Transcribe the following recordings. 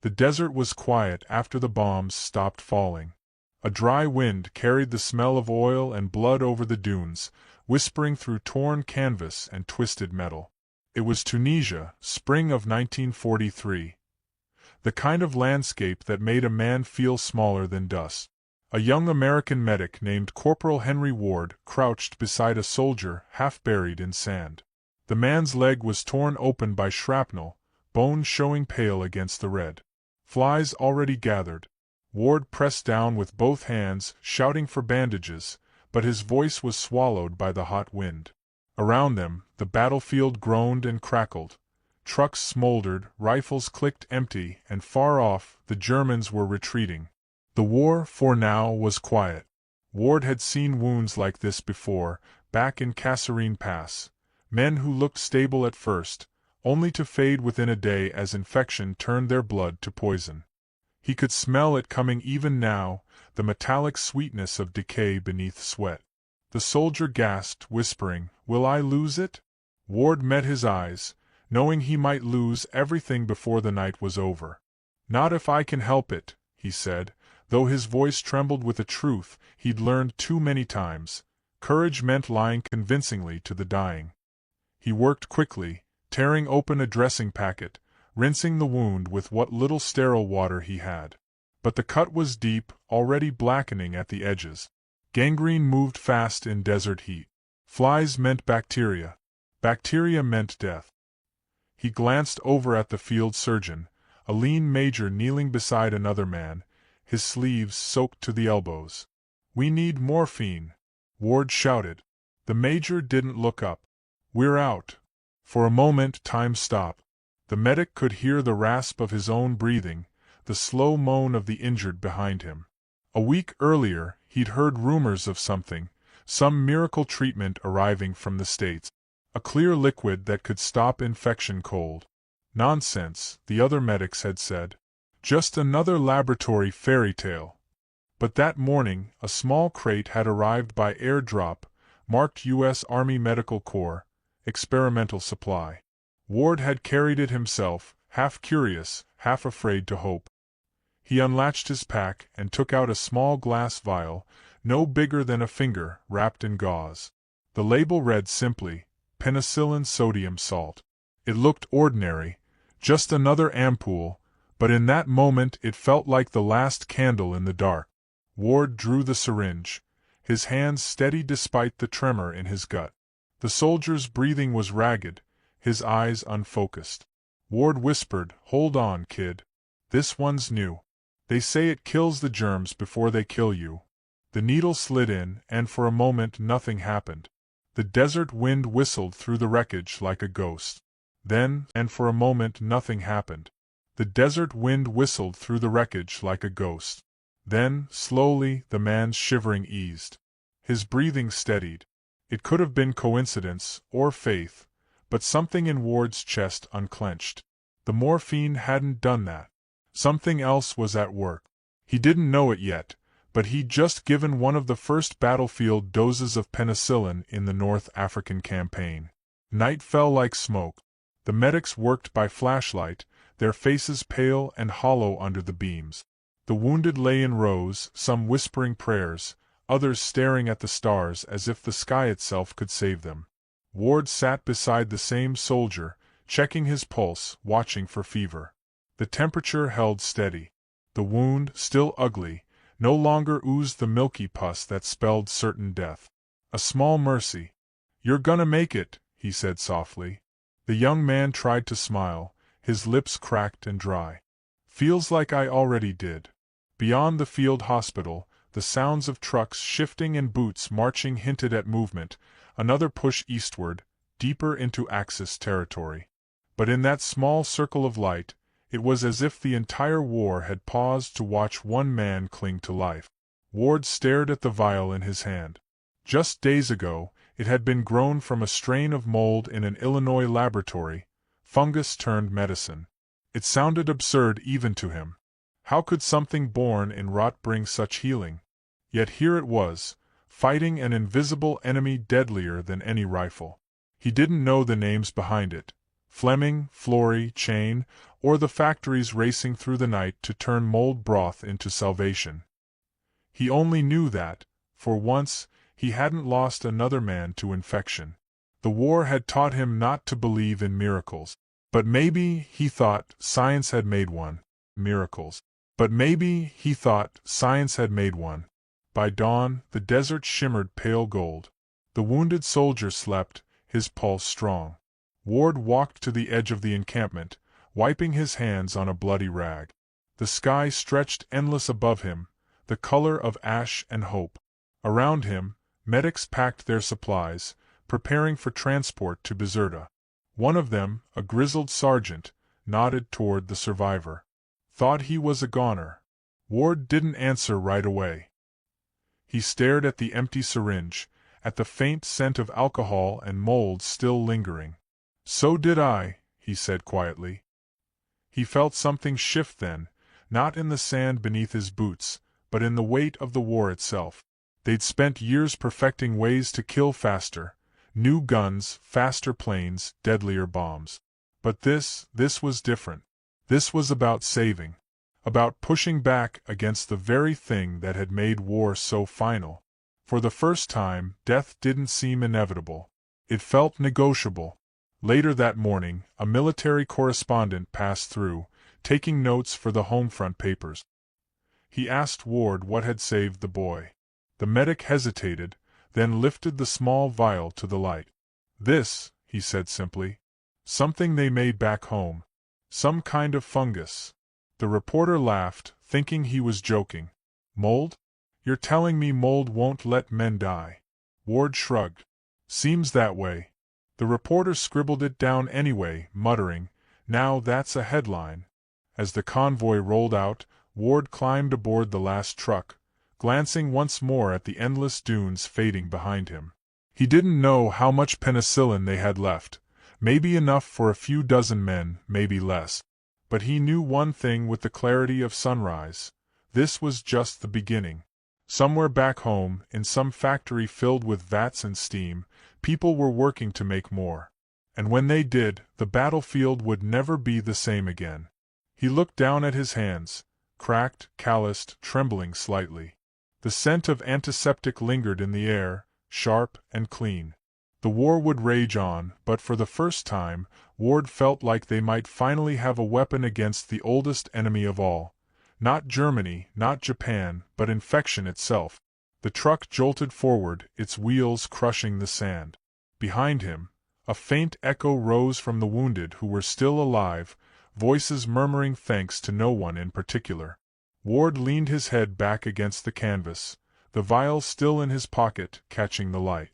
The desert was quiet after the bombs stopped falling. A dry wind carried the smell of oil and blood over the dunes, whispering through torn canvas and twisted metal. It was Tunisia, spring of 1943. The kind of landscape that made a man feel smaller than dust. A young American medic named Corporal Henry Ward crouched beside a soldier half buried in sand. The man's leg was torn open by shrapnel, bones showing pale against the red. Flies already gathered. Ward pressed down with both hands, shouting for bandages, but his voice was swallowed by the hot wind. Around them, the battlefield groaned and crackled. Trucks smoldered, rifles clicked empty, and far off, the Germans were retreating. The war, for now, was quiet. Ward had seen wounds like this before, back in Kasserine Pass. Men who looked stable at first, only to fade within a day as infection turned their blood to poison. He could smell it coming even now, the metallic sweetness of decay beneath sweat. The soldier gasped, whispering, "Will I lose it?" Ward met his eyes, knowing he might lose everything before the night was over. "Not if I can help it," he said, though his voice trembled with a truth he'd learned too many times. Courage meant lying convincingly to the dying. He worked quickly, tearing open a dressing packet, rinsing the wound with what little sterile water he had. But the cut was deep, already blackening at the edges. Gangrene moved fast in desert heat. Flies meant bacteria. Bacteria meant death. He glanced over at the field surgeon, a lean major kneeling beside another man, his sleeves soaked to the elbows. "We need morphine," Ward shouted. The major didn't look up. "We're out." For a moment time stopped. The medic could hear the rasp of his own breathing, the slow moan of the injured behind him. A week earlier, he'd heard rumors of something, some miracle treatment arriving from the States. A clear liquid that could stop infection cold. Nonsense, the other medics had said. Just another laboratory fairy tale. But that morning, a small crate had arrived by airdrop, marked U.S. Army Medical Corps, experimental supply. Ward had carried it himself, half curious, half afraid to hope. He unlatched his pack and took out a small glass vial, no bigger than a finger, wrapped in gauze. The label read simply, "Penicillin sodium salt." It looked ordinary, just another ampoule, but in that moment it felt like the last candle in the dark. Ward drew the syringe, his hands steady despite the tremor in his gut. The soldier's breathing was ragged, his eyes unfocused. Ward whispered, "Hold on, kid. This one's new. They say it kills the germs before they kill you." The needle slid in, and for a moment nothing happened. The desert wind whistled through the wreckage like a ghost. Then, and for a moment nothing happened. The desert wind whistled through the wreckage like a ghost. Then, slowly, the man's shivering eased. His breathing steadied. It could have been coincidence, or faith, but something in Ward's chest unclenched. The morphine hadn't done that. Something else was at work. He didn't know it yet, but he'd just given one of the first battlefield doses of penicillin in the North African campaign. Night fell like smoke. The medics worked by flashlight, their faces pale and hollow under the beams. The wounded lay in rows, some whispering prayers, others staring at the stars as if the sky itself could save them. Ward sat beside the same soldier, checking his pulse, watching for fever. The temperature held steady. The wound, still ugly, no longer oozed the milky pus that spelled certain death. A small mercy. "You're gonna make it," he said softly. The young man tried to smile, his lips cracked and dry. "Feels like I already did." Beyond the field hospital, the sounds of trucks shifting and boots marching hinted at movement, another push eastward, deeper into Axis territory. But in that small circle of light, it was as if the entire war had paused to watch one man cling to life. Ward stared at the vial in his hand. Just days ago, it had been grown from a strain of mold in an Illinois laboratory, fungus turned medicine. It sounded absurd even to him. How could something born in rot bring such healing? Yet here it was, fighting an invisible enemy deadlier than any rifle. He didn't know the names behind it. Fleming, Flory, Chain, or the factories racing through the night to turn mold broth into salvation. He only knew that, for once, he hadn't lost another man to infection. The war had taught him not to believe in miracles. But maybe, he thought, science had made one. Miracles. But maybe, he thought, science had made one. By dawn, the desert shimmered pale gold. The wounded soldier slept, his pulse strong. Ward walked to the edge of the encampment, wiping his hands on a bloody rag. The sky stretched endless above him, the color of ash and hope. Around him, medics packed their supplies, preparing for transport to Bizerta. One of them, a grizzled sergeant, nodded toward the survivor. Thought he was a goner. Ward didn't answer right away. He stared at the empty syringe, at the faint scent of alcohol and mold still lingering. "So did I," he said quietly. He felt something shift then, not in the sand beneath his boots, but in the weight of the war itself. They'd spent years perfecting ways to kill faster, new guns, faster planes, deadlier bombs. But this was different. This was about saving. About pushing back against the very thing that had made war so final. For the first time, death didn't seem inevitable. It felt negotiable. Later that morning, a military correspondent passed through, taking notes for the homefront papers. He asked Ward what had saved the boy. The medic hesitated, then lifted the small vial to the light. "This," he said simply. "Something they made back home. Some kind of fungus." The reporter laughed, thinking he was joking. "Mold? You're telling me mold won't let men die?" Ward shrugged. "Seems that way." The reporter scribbled it down anyway, muttering, "Now that's a headline." As the convoy rolled out, Ward climbed aboard the last truck, glancing once more at the endless dunes fading behind him. He didn't know how much penicillin they had left, maybe enough for a few dozen men, maybe less. But he knew one thing with the clarity of sunrise. This was just the beginning. Somewhere back home, in some factory filled with vats and steam, people were working to make more. And when they did, the battlefield would never be the same again. He looked down at his hands, cracked, calloused, trembling slightly. The scent of antiseptic lingered in the air, sharp and clean. The war would rage on, but for the first time, Ward felt like they might finally have a weapon against the oldest enemy of all. Not Germany, not Japan, but infection itself. The truck jolted forward, its wheels crushing the sand. Behind him, a faint echo rose from the wounded who were still alive, voices murmuring thanks to no one in particular. Ward leaned his head back against the canvas, the vial still in his pocket, catching the light.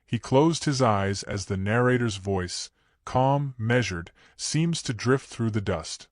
He closed his eyes as the narrator's voice, calm, measured, seems to drift through the dust.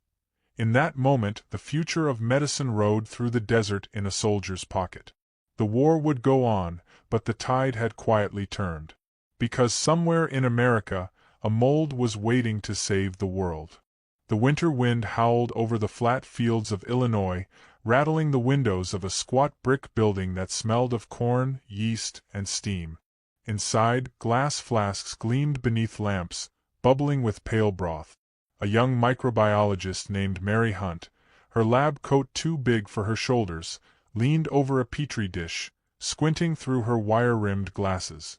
In that moment the future of medicine rode through the desert in a soldier's pocket. The war would go on, but the tide had quietly turned. Because somewhere in America, a mold was waiting to save the world. The winter wind howled over the flat fields of Illinois, rattling the windows of a squat brick building that smelled of corn, yeast, and steam. Inside, glass flasks gleamed beneath lamps, bubbling with pale broth. A young microbiologist named Mary Hunt, her lab coat too big for her shoulders, leaned over a petri dish, squinting through her wire-rimmed glasses.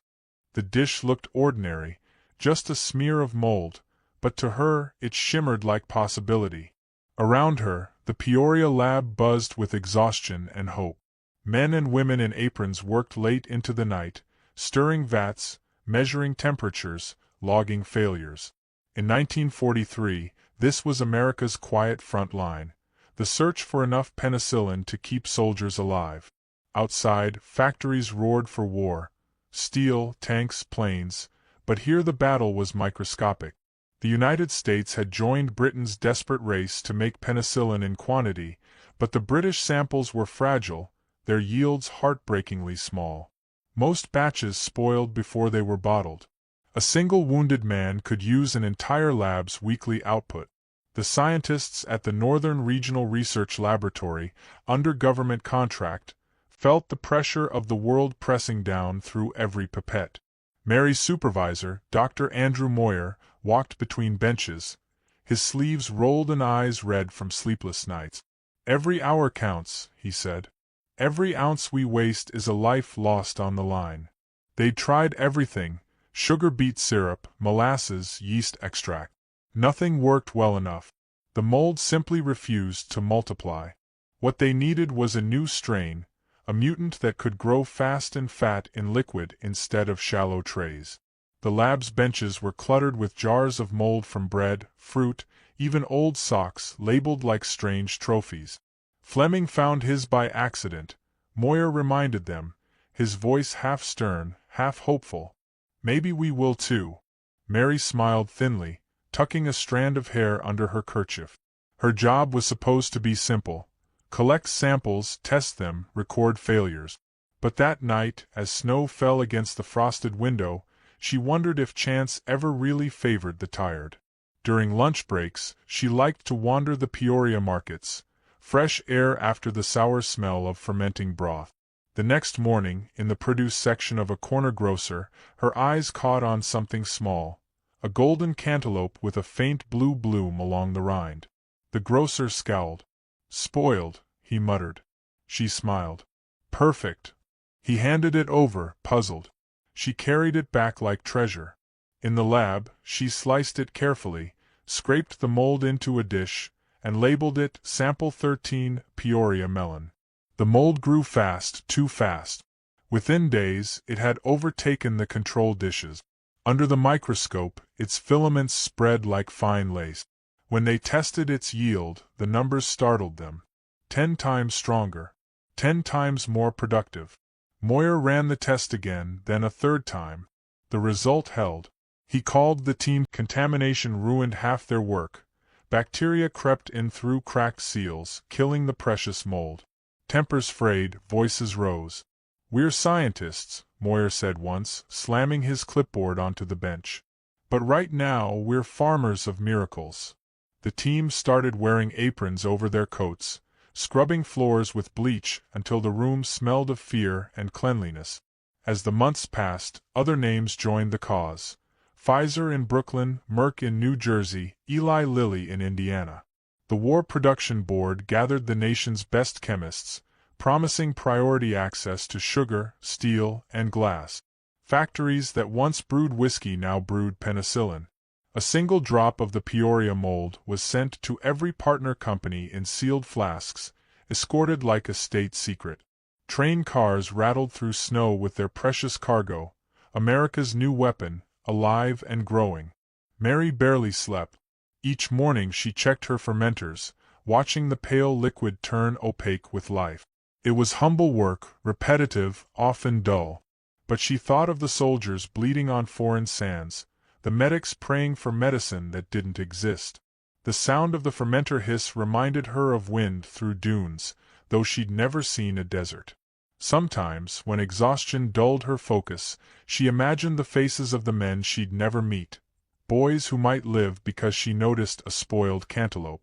The dish looked ordinary, just a smear of mold, but to her it shimmered like possibility. Around her, the Peoria lab buzzed with exhaustion and hope. Men and women in aprons worked late into the night, stirring vats, measuring temperatures, logging failures. In 1943, this was America's quiet front line, the search for enough penicillin to keep soldiers alive. Outside, factories roared for war, steel, tanks, planes, but here the battle was microscopic. The United States had joined Britain's desperate race to make penicillin in quantity, but the British samples were fragile, their yields heartbreakingly small. Most batches spoiled before they were bottled. A single wounded man could use an entire lab's weekly output. The scientists at the Northern Regional Research Laboratory, under government contract, felt the pressure of the world pressing down through every pipette. Mary's supervisor, Dr. Andrew Moyer, walked between benches, his sleeves rolled and eyes red from sleepless nights. "Every hour counts," he said. "Every ounce we waste is a life lost on the line." They'd tried everything: sugar beet syrup, molasses, yeast extract. Nothing worked well enough. The mold simply refused to multiply. What they needed was a new strain, a mutant that could grow fast and fat in liquid instead of shallow trays. The lab's benches were cluttered with jars of mold from bread, fruit, even old socks labeled like strange trophies. Fleming found his by accident, Moyer reminded them, his voice half stern, half hopeful. "Maybe we will too." Mary smiled thinly, tucking a strand of hair under her kerchief. Her job was supposed to be simple: collect samples, test them, record failures. But that night, as snow fell against the frosted window, she wondered if chance ever really favored the tired. During lunch breaks, she liked to wander the Peoria markets, fresh air after the sour smell of fermenting broth. The next morning, in the produce section of a corner grocer, her eyes caught on something small, a golden cantaloupe with a faint blue bloom along the rind. The grocer scowled. "Spoiled," he muttered. She smiled. "Perfect." He handed it over, puzzled. She carried it back like treasure. In the lab, she sliced it carefully, scraped the mold into a dish, and labeled it Sample 13, Peoria melon. The mold grew fast, too fast. Within days, it had overtaken the control dishes. Under the microscope, its filaments spread like fine lace. When they tested its yield, the numbers startled them. 10 times stronger. 10 times more productive. Moyer ran the test again, then a third time. The result held. He called the team. Contamination ruined half their work. Bacteria crept in through cracked seals, killing the precious mold. Tempers frayed, voices rose. "We're scientists," Moyer said once, slamming his clipboard onto the bench. "But right now we're farmers of miracles." The team started wearing aprons over their coats, scrubbing floors with bleach until the room smelled of fear and cleanliness. As the months passed, other names joined the cause. Pfizer in Brooklyn, Merck in New Jersey, Eli Lilly in Indiana. The War Production Board gathered the nation's best chemists, promising priority access to sugar, steel, and glass. Factories that once brewed whiskey now brewed penicillin. A single drop of the Peoria mold was sent to every partner company in sealed flasks, escorted like a state secret. Train cars rattled through snow with their precious cargo, America's new weapon, alive and growing. Mary barely slept. Each morning she checked her fermenters, watching the pale liquid turn opaque with life. It was humble work, repetitive, often dull. But she thought of the soldiers bleeding on foreign sands, the medics praying for medicine that didn't exist. The sound of the fermenter hiss reminded her of wind through dunes, though she'd never seen a desert. Sometimes, when exhaustion dulled her focus, she imagined the faces of the men she'd never meet, boys who might live because she noticed a spoiled cantaloupe.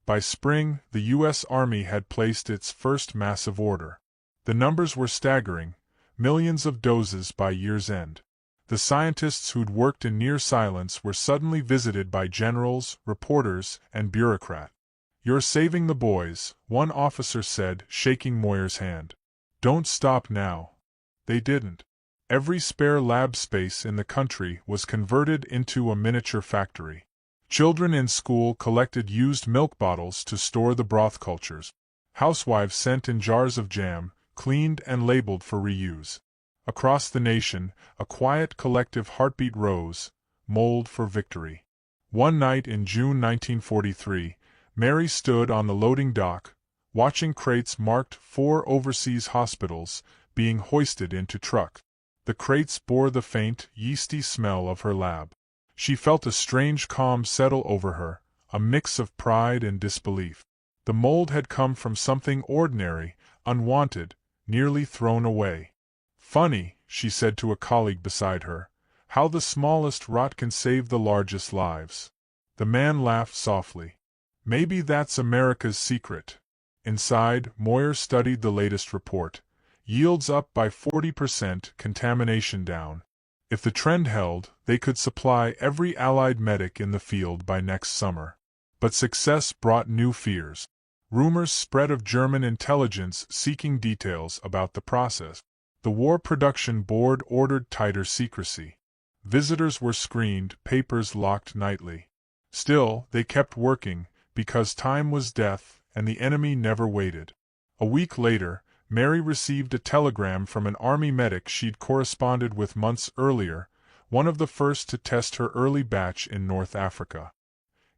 By spring, the U.S. Army had placed its first massive order. The numbers were staggering, millions of doses by year's end. The scientists who'd worked in near silence were suddenly visited by generals, reporters, and bureaucrats. "You're saving the boys," one officer said, shaking Moyer's hand. "Don't stop now." They didn't. Every spare lab space in the country was converted into a miniature factory. Children in school collected used milk bottles to store the broth cultures. Housewives sent in jars of jam, cleaned and labeled for reuse. Across the nation, a quiet collective heartbeat rose, mold for victory. One night in June 1943, Mary stood on the loading dock, watching crates marked 4 overseas hospitals being hoisted into trucks. The crates bore the faint, yeasty smell of her lab. She felt a strange calm settle over her, a mix of pride and disbelief. The mold had come from something ordinary, unwanted, nearly thrown away. "Funny," she said to a colleague beside her, "how the smallest rot can save the largest lives." The man laughed softly. "Maybe that's America's secret." Inside, Moyer studied the latest report. Yields up by 40%, contamination down. If the trend held, they could supply every Allied medic in the field by next summer. But success brought new fears. Rumors spread of German intelligence seeking details about the process. The War Production Board ordered tighter secrecy. Visitors were screened, papers locked nightly. Still, they kept working, because time was death, and the enemy never waited. A week later, Mary received a telegram from an army medic she'd corresponded with months earlier, one of the first to test her early batch in North Africa.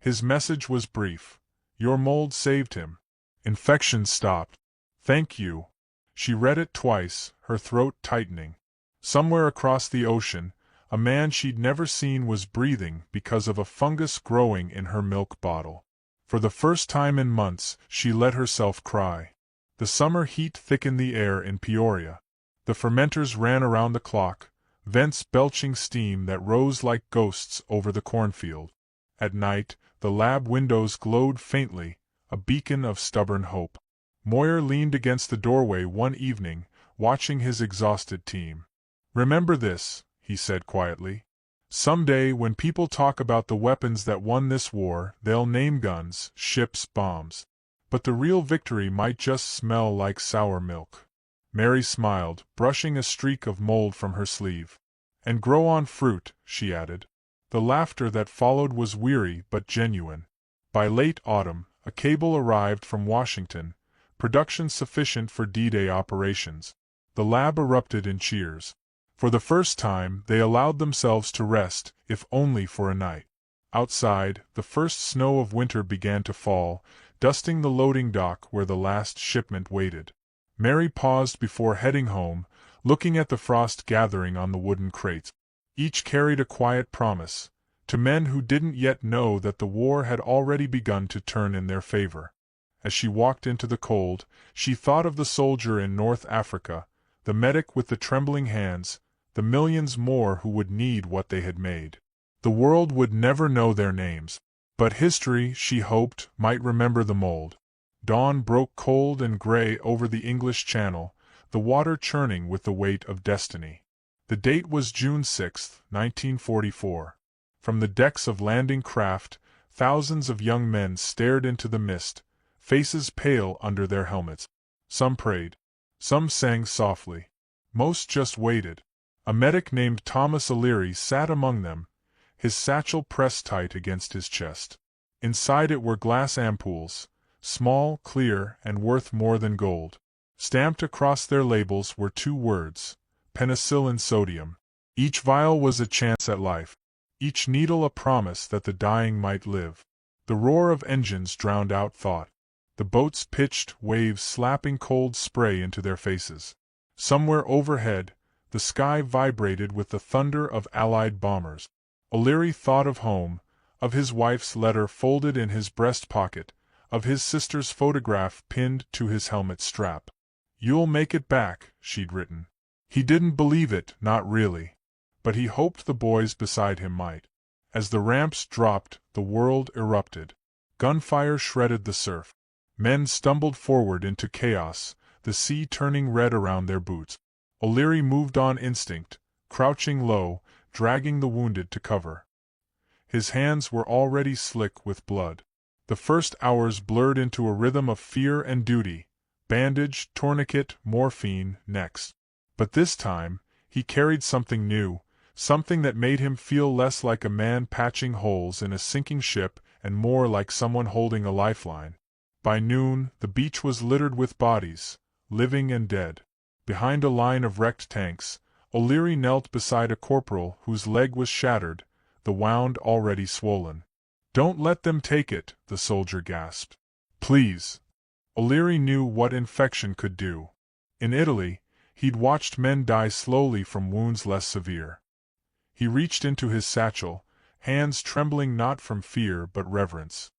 His message was brief. Your mold saved him. Infection stopped. Thank you. She read it twice, her throat tightening. Somewhere across the ocean, a man she'd never seen was breathing because of a fungus growing in her milk bottle. For the first time in months, she let herself cry. The summer heat thickened the air in Peoria. The fermenters ran around the clock, vents belching steam that rose like ghosts over the cornfield. At night, the lab windows glowed faintly, a beacon of stubborn hope. Moyer leaned against the doorway one evening, watching his exhausted team. Remember this, he said quietly. Someday, when people talk about the weapons that won this war, they'll name guns, ships, bombs. But the real victory might just smell like sour milk. Mary smiled, brushing a streak of mold from her sleeve. And grow on fruit, she added. The laughter that followed was weary but genuine. By late autumn, a cable arrived from Washington, production sufficient for D-Day operations. The lab erupted in cheers. For the first time, they allowed themselves to rest, if only for a night. Outside, the first snow of winter began to fall, dusting the loading dock where the last shipment waited. Mary paused before heading home, looking at the frost gathering on the wooden crates. Each carried a quiet promise, to men who didn't yet know that the war had already begun to turn in their favor. As she walked into the cold, she thought of the soldier in North Africa, the medic with the trembling hands, the millions more who would need what they had made. The world would never know their names, but history, she hoped, might remember the mold. Dawn broke cold and gray over the English Channel, the water churning with the weight of destiny. The date was June 6, 1944. From the decks of landing craft, thousands of young men stared into the mist, faces pale under their helmets. Some prayed. Some sang softly. Most just waited. A medic named Thomas O'Leary sat among them, his satchel pressed tight against his chest. Inside it were glass ampoules, small, clear, and worth more than gold. Stamped across their labels were two words: penicillin sodium. Each vial was a chance at life. Each needle a promise that the dying might live. The roar of engines drowned out thought. The boats pitched, waves slapping cold spray into their faces. Somewhere overhead, the sky vibrated with the thunder of Allied bombers. O'Leary thought of home, of his wife's letter folded in his breast pocket, of his sister's photograph pinned to his helmet strap. "You'll make it back," she'd written. He didn't believe it, not really. But he hoped the boys beside him might. As the ramps dropped, the world erupted. Gunfire shredded the surf. Men stumbled forward into chaos, the sea turning red around their boots. O'Leary moved on instinct, crouching low, dragging the wounded to cover. His hands were already slick with blood. The first hours blurred into a rhythm of fear and duty. Bandage, tourniquet, morphine, next. But this time, he carried something new, something that made him feel less like a man patching holes in a sinking ship and more like someone holding a lifeline. By noon, the beach was littered with bodies, living and dead. Behind a line of wrecked tanks, O'Leary knelt beside a corporal whose leg was shattered, the wound already swollen. "Don't let them take it," the soldier gasped. "Please." O'Leary knew what infection could do. In Italy, he'd watched men die slowly from wounds less severe. He reached into his satchel, hands trembling not from fear but reverence.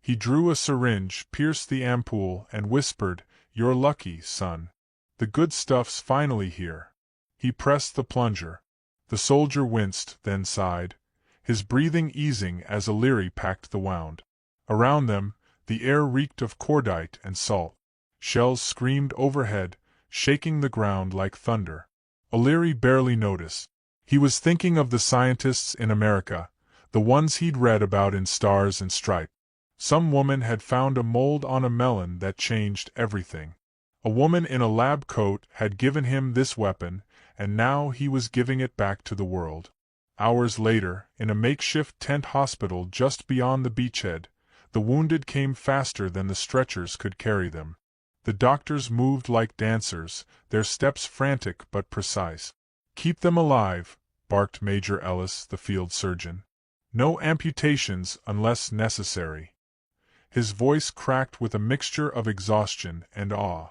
He drew a syringe, pierced the ampoule, and whispered, "You're lucky, son. The good stuff's finally here." He pressed the plunger. The soldier winced, then sighed, his breathing easing as O'Leary packed the wound. Around them, the air reeked of cordite and salt. Shells screamed overhead, shaking the ground like thunder. O'Leary barely noticed. He was thinking of the scientists in America, the ones he'd read about in Stars and Stripes. Some woman had found a mold on a melon that changed everything. A woman in a lab coat had given him this weapon, and now he was giving it back to the world. Hours later, in a makeshift tent hospital just beyond the beachhead, the wounded came faster than the stretchers could carry them. The doctors moved like dancers, their steps frantic but precise. "Keep them alive," barked Major Ellis, the field surgeon. "No amputations unless necessary." His voice cracked with a mixture of exhaustion and awe.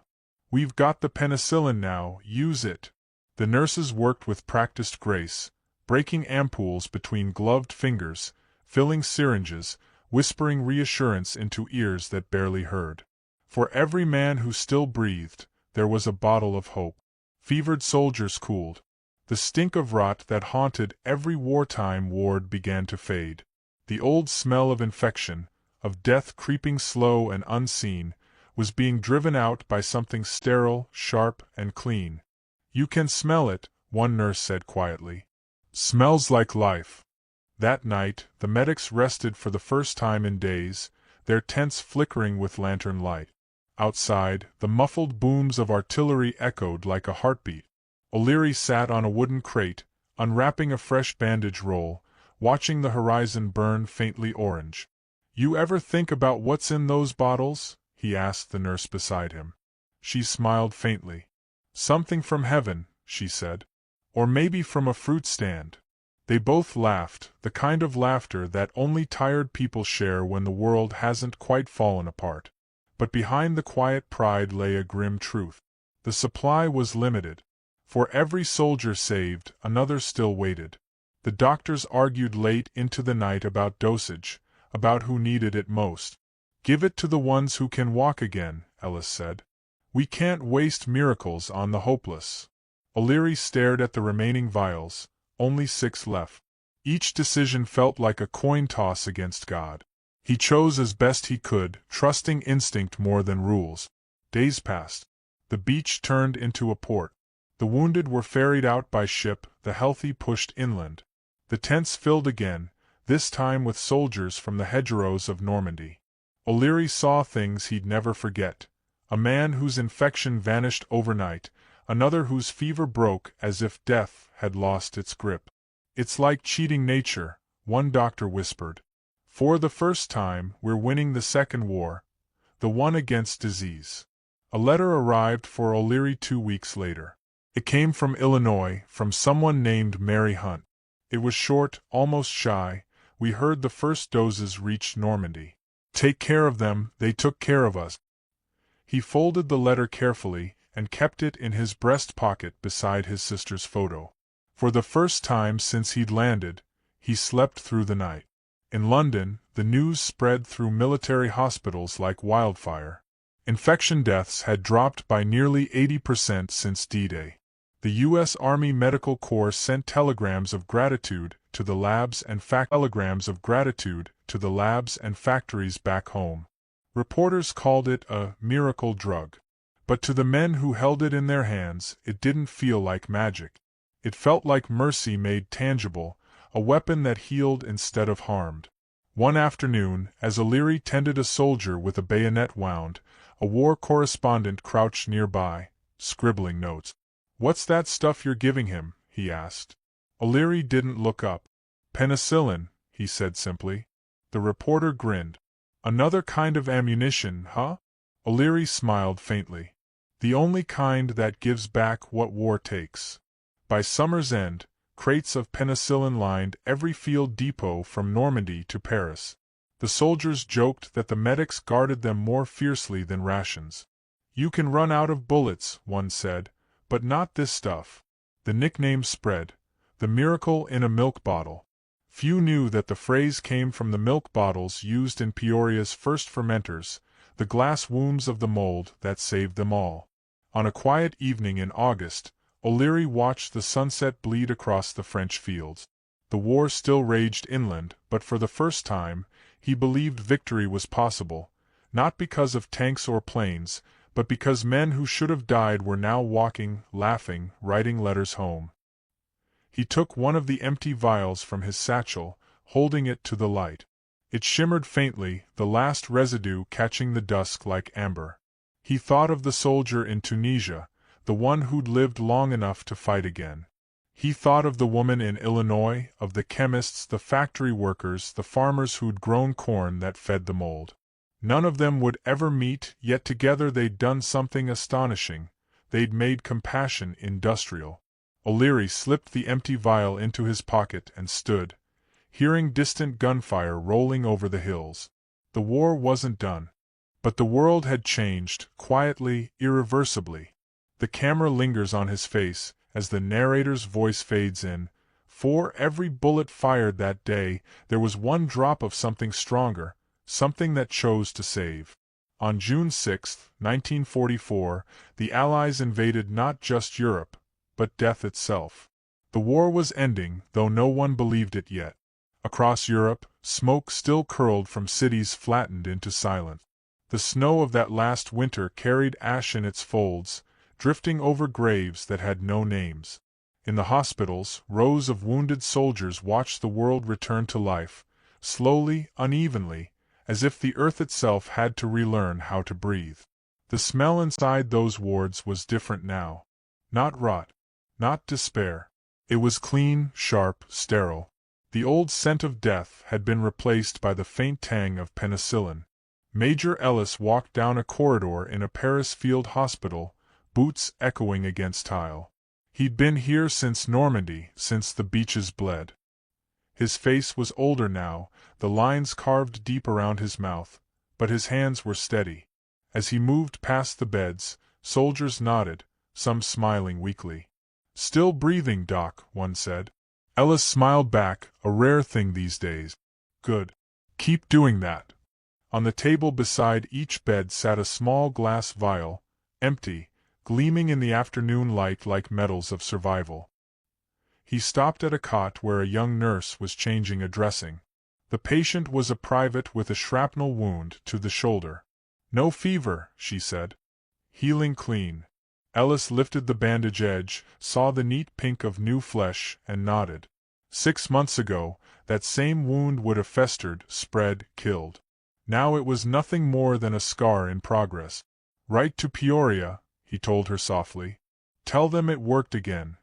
"We've got the penicillin now, use it." The nurses worked with practiced grace, breaking ampoules between gloved fingers, filling syringes, whispering reassurance into ears that barely heard. For every man who still breathed, there was a bottle of hope. Fevered soldiers cooled. The stink of rot that haunted every wartime ward began to fade. The old smell of infection, of death creeping slow and unseen, was being driven out by something sterile, sharp, and clean. "You can smell it," one nurse said quietly. "Smells like life." That night, the medics rested for the first time in days, their tents flickering with lantern light. Outside, the muffled booms of artillery echoed like a heartbeat. O'Leary sat on a wooden crate, unwrapping a fresh bandage roll, watching the horizon burn faintly orange. "You ever think about what's in those bottles?" he asked the nurse beside him. She smiled faintly. "Something from heaven," she said. "Or maybe from a fruit stand." They both laughed, the kind of laughter that only tired people share when the world hasn't quite fallen apart. But behind the quiet pride lay a grim truth. The supply was limited. For every soldier saved, another still waited. The doctors argued late into the night about dosage, about who needed it most. "Give it to the ones who can walk again," Ellis said. "We can't waste miracles on the hopeless." O'Leary stared at the remaining vials, only 6 left. Each decision felt like a coin toss against God. He chose as best he could, trusting instinct more than rules. Days passed. The beach turned into a port. The wounded were ferried out by ship, the healthy pushed inland. The tents filled again, this time with soldiers from the hedgerows of Normandy. O'Leary saw things he'd never forget. A man whose infection vanished overnight, another whose fever broke as if death had lost its grip. "It's like cheating nature," one doctor whispered. "For the first time, we're winning the second war, the one against disease." A letter arrived for O'Leary 2 weeks later. It came from Illinois, from someone named Mary Hunt. It was short, almost shy. "We heard the first doses reached Normandy. Take care of them, they took care of us." He folded the letter carefully and kept it in his breast pocket beside his sister's photo. For the first time since he'd landed, he slept through the night. In London, the news spread through military hospitals like wildfire. Infection deaths had dropped by nearly 80% since D-Day. The U.S. Army Medical Corps sent telegrams of gratitude to the labs and factories back home. Reporters called it a miracle drug. But to the men who held it in their hands, it didn't feel like magic. It felt like mercy made tangible, a weapon that healed instead of harmed. One afternoon, as O'Leary tended a soldier with a bayonet wound, a war correspondent crouched nearby, scribbling notes. "What's that stuff you're giving him?" he asked. O'Leary didn't look up. "Penicillin," he said simply. The reporter grinned. "Another kind of ammunition, huh?" O'Leary smiled faintly. "The only kind that gives back what war takes." By summer's end, crates of penicillin lined every field depot from Normandy to Paris. The soldiers joked that the medics guarded them more fiercely than rations. "You can run out of bullets," one said, "but not this stuff." The nickname spread. The miracle in a milk bottle. Few knew that the phrase came from the milk bottles used in Peoria's first fermenters, the glass wombs of the mold that saved them all. On a quiet evening in August, O'Leary watched the sunset bleed across the French fields. The war still raged inland, but for the first time, he believed victory was possible, not because of tanks or planes, but because men who should have died were now walking, laughing, writing letters home. He took one of the empty vials from his satchel, holding it to the light. It shimmered faintly, the last residue catching the dusk like amber. He thought of the soldier in Tunisia, the one who'd lived long enough to fight again. He thought of the woman in Illinois, of the chemists, the factory workers, the farmers who'd grown corn that fed the mold. None of them would ever meet, yet together they'd done something astonishing. They'd made compassion industrial. O'Leary slipped the empty vial into his pocket and stood, hearing distant gunfire rolling over the hills. The war wasn't done. But the world had changed, quietly, irreversibly. The camera lingers on his face, as the narrator's voice fades in. For every bullet fired that day, there was one drop of something stronger, something that chose to save. On June 6, 1944, the Allies invaded not just Europe, but death itself. The war was ending, though no one believed it yet. Across Europe, smoke still curled from cities flattened into silence. The snow of that last winter carried ash in its folds, drifting over graves that had no names. In the hospitals, rows of wounded soldiers watched the world return to life, slowly, unevenly, as if the earth itself had to relearn how to breathe. The smell inside those wards was different now. Not rot, not despair. It was clean, sharp, sterile. The old scent of death had been replaced by the faint tang of penicillin. Major Ellis walked down a corridor in a Paris field hospital, boots echoing against tile. He'd been here since Normandy, since the beaches bled. His face was older now, the lines carved deep around his mouth, but his hands were steady. As he moved past the beds, soldiers nodded, some smiling weakly. "Still breathing, Doc," one said. Ellis smiled back, a rare thing these days. "Good. Keep doing that." On the table beside each bed sat a small glass vial, empty, gleaming in the afternoon light like medals of survival. He stopped at a cot where a young nurse was changing a dressing. The patient was a private with a shrapnel wound to the shoulder. "No fever," she said. "Healing clean." Ellis lifted the bandage edge, saw the neat pink of new flesh, and nodded. 6 months ago, that same wound would have festered, spread, killed. Now it was nothing more than a scar in progress. "Write to Peoria," he told her softly. "Tell them it worked again."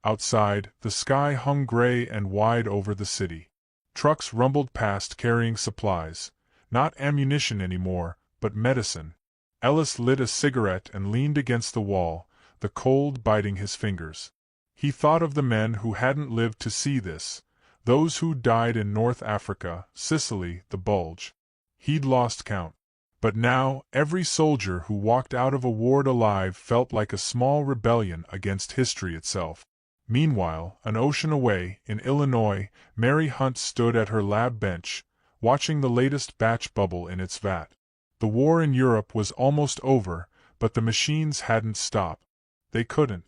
Outside, the sky hung gray and wide over the city. Trucks rumbled past carrying supplies. Not ammunition anymore, but medicine. Ellis lit a cigarette and leaned against the wall, the cold biting his fingers. He thought of the men who hadn't lived to see this, those who died in North Africa, Sicily, the Bulge. He'd lost count. But now, every soldier who walked out of a ward alive felt like a small rebellion against history itself. Meanwhile, an ocean away, in Illinois, Mary Hunt stood at her lab bench, watching the latest batch bubble in its vat. The war in Europe was almost over, but the machines hadn't stopped. They couldn't.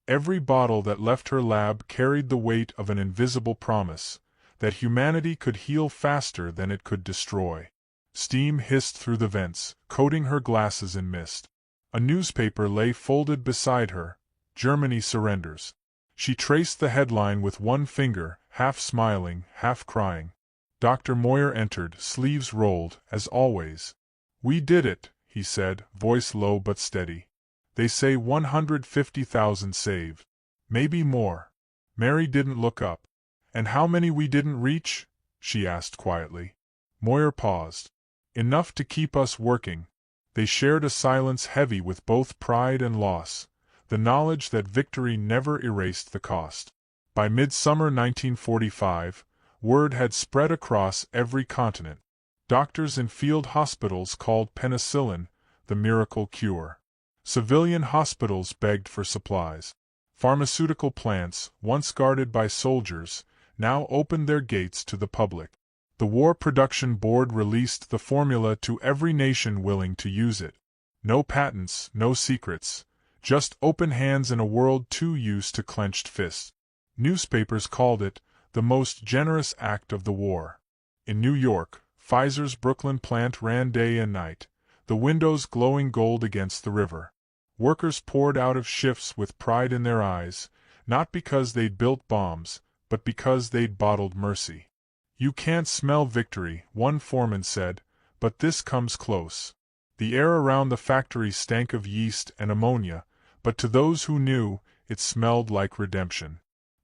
Every bottle that left her lab carried the weight of an invisible promise, that humanity could heal faster than it could destroy. Steam hissed through the vents, coating her glasses in mist. A newspaper lay folded beside her. "Germany surrenders." She traced the headline with one finger, half smiling, half crying. Dr. Moyer entered, sleeves rolled, as always. "We did it," he said, voice low but steady. "They say 150,000 saved. Maybe more." Mary didn't look up. "And how many we didn't reach?" she asked quietly. Moyer paused. "Enough to keep us working." They shared a silence heavy with both pride and loss, the knowledge that victory never erased the cost. By midsummer 1945, word had spread across every continent. Doctors in field hospitals called penicillin the miracle cure. Civilian hospitals begged for supplies. Pharmaceutical plants, once guarded by soldiers, now opened their gates to the public. The War Production Board released the formula to every nation willing to use it. No patents, no secrets, just open hands in a world too used to clenched fists. Newspapers called it the most generous act of the war. In New York, Pfizer's Brooklyn plant ran day and night, the windows glowing gold against the river. Workers poured out of shifts with pride in their eyes, not because they'd built bombs, but because they'd bottled mercy. "You can't smell victory," one foreman said, "but this comes close." The air around the factory stank of yeast and ammonia, but to those who knew, it smelled like redemption.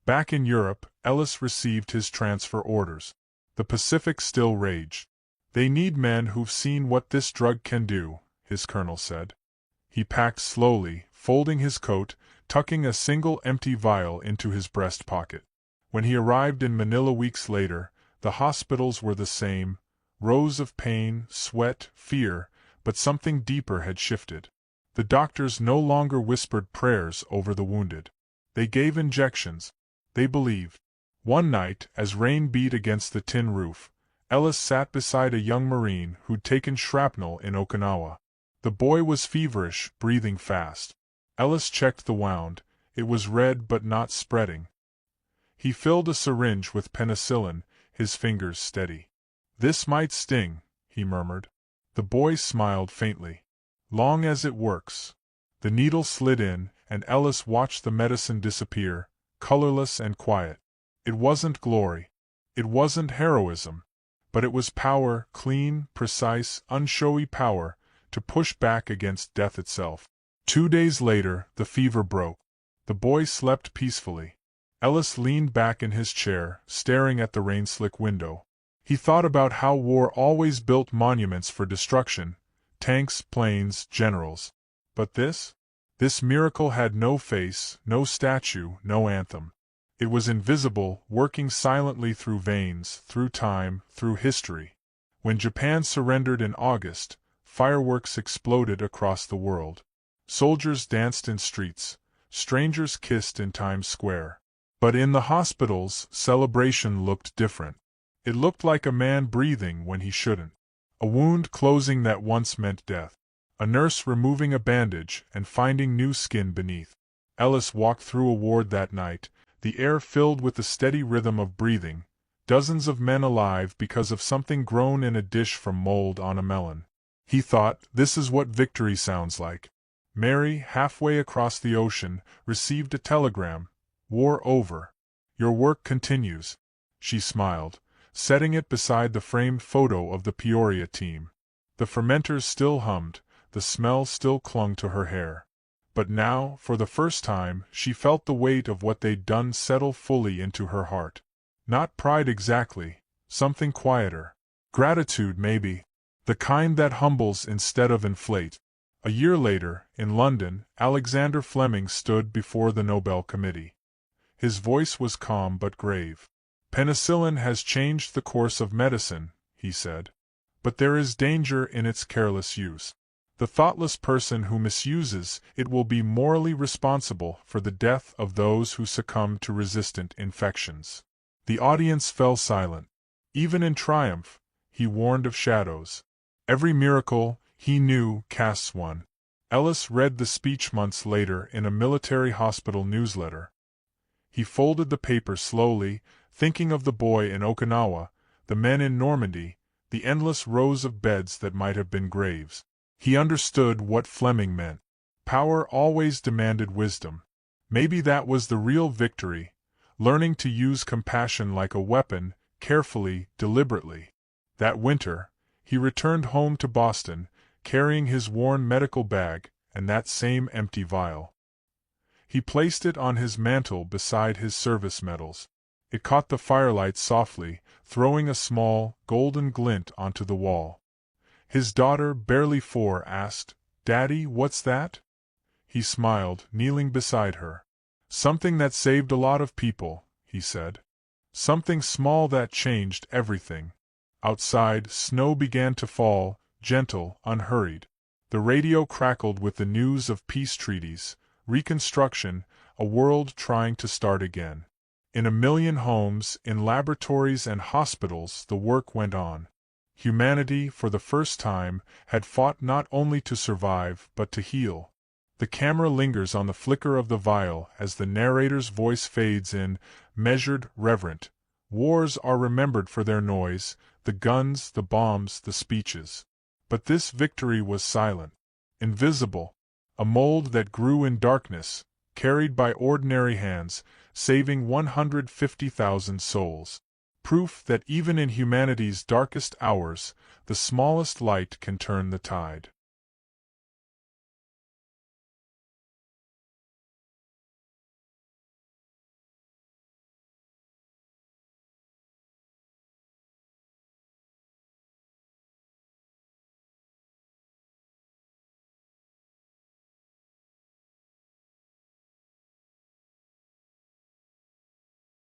Back in Europe, Ellis received his transfer orders. The Pacific still raged. "They need men who've seen what this drug can do," his colonel said. He packed slowly, folding his coat, tucking a single empty vial into his breast pocket. When he arrived in Manila weeks later, the hospitals were the same, rows of pain, sweat, fear, but something deeper had shifted. The doctors no longer whispered prayers over the wounded. They gave injections. They believed. One night, as rain beat against the tin roof, Ellis sat beside a young Marine who'd taken shrapnel in Okinawa. The boy was feverish, breathing fast. Ellis checked the wound. It was red but not spreading. He filled a syringe with penicillin, his fingers steady. "This might sting," he murmured. The boy smiled faintly. "Long as it works." The needle slid in, and Ellis watched the medicine disappear, colorless and quiet. It wasn't glory. It wasn't heroism. But it was power, clean, precise, unshowy power, to push back against death itself. 2 days later, the fever broke. The boy slept peacefully. Ellis leaned back in his chair, staring at the rain-slick window. He thought about how war always built monuments for destruction, tanks, planes, generals. But this miracle had no face, no statue, no anthem. It was invisible, working silently through veins, through time, through history. When Japan surrendered in August, fireworks exploded across the world. Soldiers danced in streets, strangers kissed in Times Square. But in the hospitals, celebration looked different. It looked like a man breathing when he shouldn't. A wound closing that once meant death. A nurse removing a bandage and finding new skin beneath. Ellis walked through a ward that night, the air filled with the steady rhythm of breathing, dozens of men alive because of something grown in a dish from mold on a melon. He thought, this is what victory sounds like. Mary, halfway across the ocean, received a telegram. "War over. Your work continues." She smiled, setting it beside the framed photo of the Peoria team. The fermenters still hummed, the smell still clung to her hair. But now, for the first time, she felt the weight of what they'd done settle fully into her heart. Not pride exactly, something quieter. Gratitude, maybe. The kind that humbles instead of inflates. A year later, in London, Alexander Fleming stood before the Nobel Committee. His voice was calm but grave. "Penicillin has changed the course of medicine," he said. "But there is danger in its careless use. The thoughtless person who misuses it will be morally responsible for the death of those who succumb to resistant infections." The audience fell silent. Even in triumph, he warned of shadows. Every miracle, he knew, casts one. Ellis read the speech months later in a military hospital newsletter. He folded the paper slowly, thinking of the boy in Okinawa, the men in Normandy, the endless rows of beds that might have been graves. He understood what Fleming meant. Power always demanded wisdom. Maybe that was the real victory, learning to use compassion like a weapon, carefully, deliberately. That winter, he returned home to Boston, carrying his worn medical bag and that same empty vial. He placed it on his mantel beside his service medals. It caught the firelight softly, throwing a small, golden glint onto the wall. His daughter, barely 4, asked, "Daddy, what's that?" He smiled, kneeling beside her. "Something that saved a lot of people," he said. "Something small that changed everything." Outside, snow began to fall, gentle, unhurried. The radio crackled with the news of peace treaties, reconstruction, a world trying to start again. In a million homes, in laboratories and hospitals, the work went on. Humanity, for the first time, had fought not only to survive, but to heal. The camera lingers on the flicker of the vial as the narrator's voice fades in, measured, reverent. Wars are remembered for their noise, the guns, the bombs, the speeches. But this victory was silent, invisible, a mold that grew in darkness, carried by ordinary hands, saving 150,000 souls. proof that even in humanity's darkest hours, the smallest light can turn the tide.